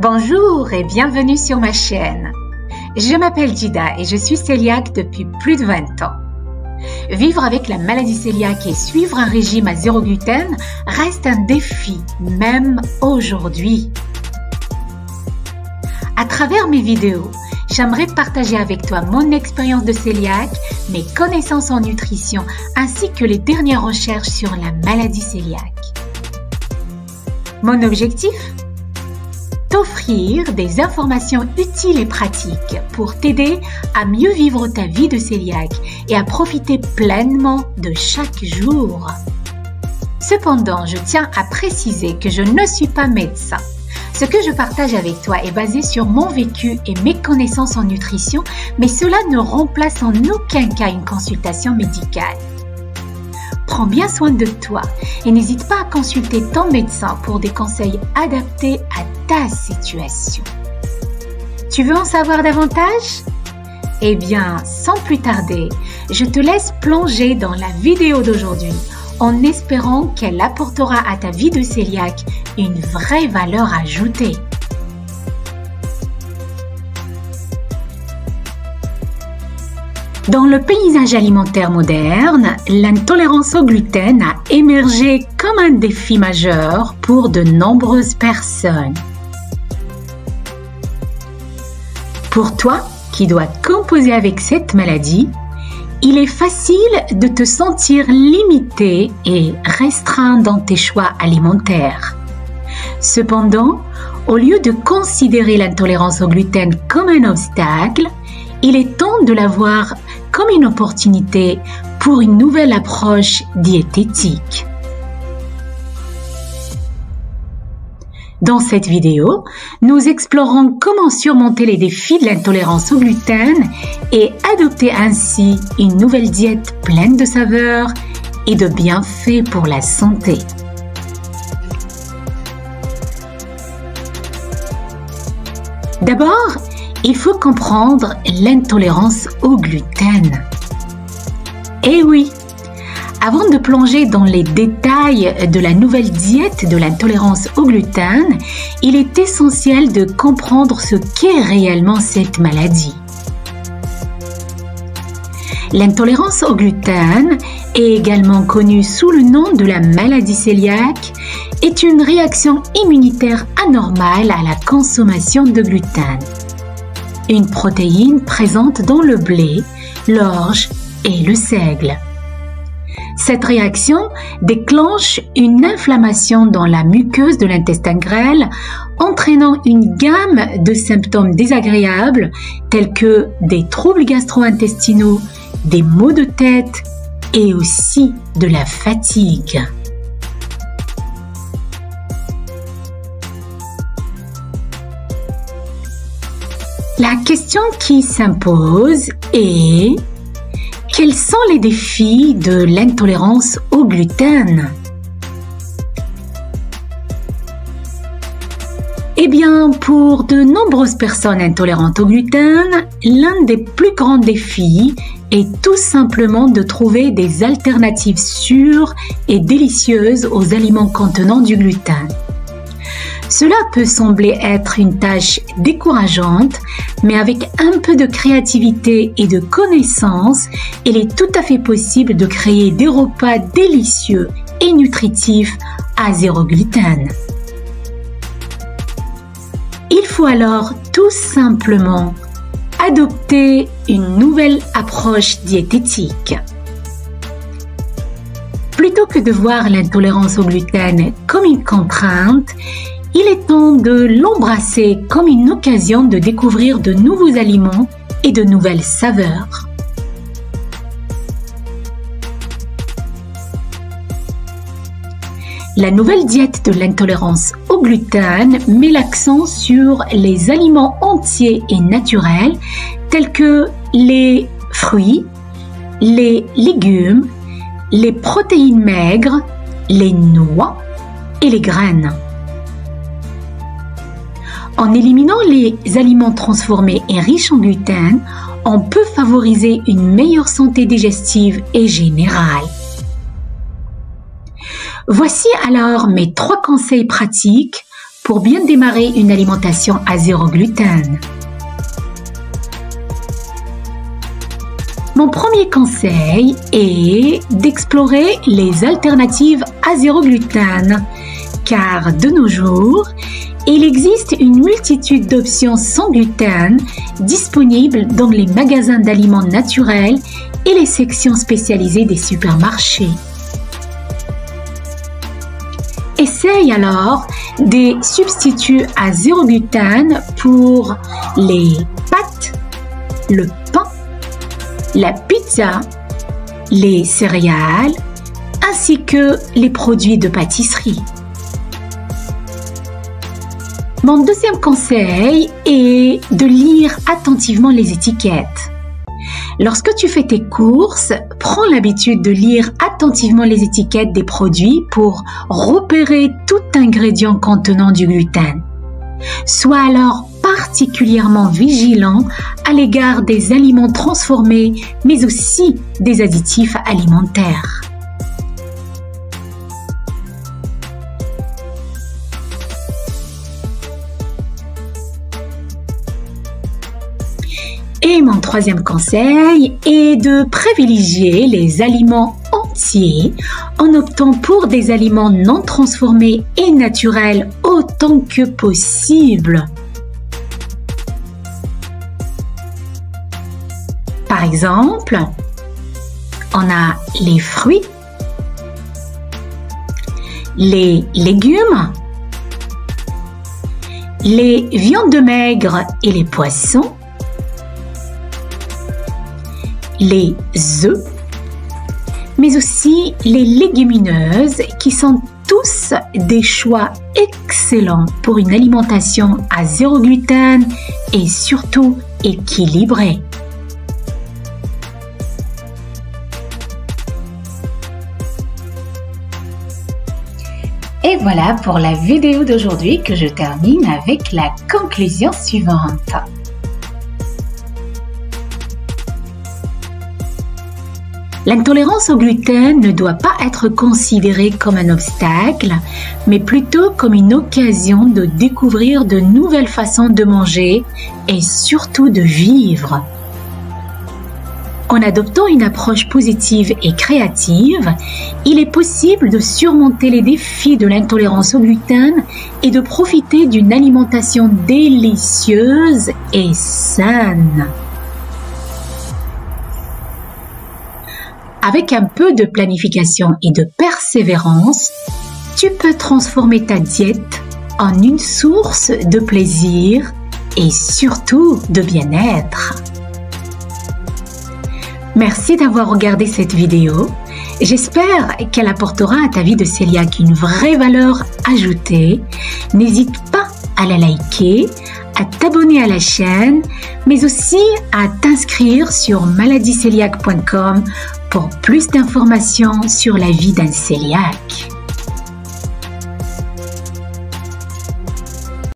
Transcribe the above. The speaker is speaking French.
Bonjour et bienvenue sur ma chaîne. Je m'appelle Jida et je suis cœliaque depuis plus de 20 ans. Vivre avec la maladie cœliaque et suivre un régime à zéro gluten reste un défi, même aujourd'hui. À travers mes vidéos, j'aimerais partager avec toi mon expérience de cœliaque, mes connaissances en nutrition ainsi que les dernières recherches sur la maladie cœliaque. Mon objectif ? T'offrir des informations utiles et pratiques pour t'aider à mieux vivre ta vie de cœliaque et à profiter pleinement de chaque jour. Cependant, je tiens à préciser que je ne suis pas médecin. Ce que je partage avec toi est basé sur mon vécu et mes connaissances en nutrition, mais cela ne remplace en aucun cas une consultation médicale. Prends bien soin de toi et n'hésite pas à consulter ton médecin pour des conseils adaptés à ta situation. Tu veux en savoir davantage ? Eh bien, sans plus tarder, je te laisse plonger dans la vidéo d'aujourd'hui en espérant qu'elle apportera à ta vie de cœliaque une vraie valeur ajoutée. Dans le paysage alimentaire moderne, l'intolérance au gluten a émergé comme un défi majeur pour de nombreuses personnes. Pour toi, qui dois composer avec cette maladie, il est facile de te sentir limité et restreint dans tes choix alimentaires. Cependant, au lieu de considérer l'intolérance au gluten comme un obstacle, il est temps de la voir comme une opportunité pour une nouvelle approche diététique. Dans cette vidéo, nous explorons comment surmonter les défis de l'intolérance au gluten et adopter ainsi une nouvelle diète pleine de saveurs et de bienfaits pour la santé. D'abord, il faut comprendre l'intolérance au gluten. Eh oui, avant de plonger dans les détails de la nouvelle diète de l'intolérance au gluten, il est essentiel de comprendre ce qu'est réellement cette maladie. L'intolérance au gluten, est également connue sous le nom de la maladie cœliaque, est une réaction immunitaire anormale à la consommation de gluten. Une protéine présente dans le blé, l'orge et le seigle. Cette réaction déclenche une inflammation dans la muqueuse de l'intestin grêle, entraînant une gamme de symptômes désagréables tels que des troubles gastro-intestinaux, des maux de tête et aussi de la fatigue. La question qui s'impose est: quels sont les défis de l'intolérance au gluten? Eh bien, pour de nombreuses personnes intolérantes au gluten, l'un des plus grands défis est tout simplement de trouver des alternatives sûres et délicieuses aux aliments contenant du gluten. Cela peut sembler être une tâche décourageante, mais avec un peu de créativité et de connaissance, il est tout à fait possible de créer des repas délicieux et nutritifs à zéro gluten. Il faut alors tout simplement adopter une nouvelle approche diététique. Plutôt que de voir l'intolérance au gluten comme une contrainte, il est temps de l'embrasser comme une occasion de découvrir de nouveaux aliments et de nouvelles saveurs. La nouvelle diète de l'intolérance au gluten met l'accent sur les aliments entiers et naturels tels que les fruits, les légumes, les protéines maigres, les noix et les graines. En éliminant les aliments transformés et riches en gluten, on peut favoriser une meilleure santé digestive et générale. Voici alors mes 3 conseils pratiques pour bien démarrer une alimentation à zéro gluten. Mon premier conseil est d'explorer les alternatives à zéro gluten, car de nos jours, il existe une multitude d'options sans gluten disponibles dans les magasins d'aliments naturels et les sections spécialisées des supermarchés. Essaye alors des substituts à zéro gluten pour les pâtes, le pain, la pizza, les céréales, ainsi que les produits de pâtisserie. Mon deuxième conseil est de lire attentivement les étiquettes. Lorsque tu fais tes courses, prends l'habitude de lire attentivement les étiquettes des produits pour repérer tout ingrédient contenant du gluten. Sois alors particulièrement vigilant à l'égard des aliments transformés, mais aussi des additifs alimentaires. Et mon troisième conseil est de privilégier les aliments entiers en optant pour des aliments non transformés et naturels autant que possible. Par exemple, on a les fruits, les légumes, les viandes maigres et les poissons, les œufs, mais aussi les légumineuses qui sont tous des choix excellents pour une alimentation à zéro gluten et surtout équilibrée. Et voilà pour la vidéo d'aujourd'hui que je termine avec la conclusion suivante. L'intolérance au gluten ne doit pas être considérée comme un obstacle, mais plutôt comme une occasion de découvrir de nouvelles façons de manger et surtout de vivre. En adoptant une approche positive et créative, il est possible de surmonter les défis de l'intolérance au gluten et de profiter d'une alimentation délicieuse et saine. Avec un peu de planification et de persévérance, tu peux transformer ta diète en une source de plaisir et surtout de bien-être. Merci d'avoir regardé cette vidéo. J'espère qu'elle apportera à ta vie de cœliaque une vraie valeur ajoutée. N'hésite pas à la liker, à t'abonner à la chaîne, mais aussi à t'inscrire sur maladieceliac.com pour plus d'informations sur la vie d'un cœliaque.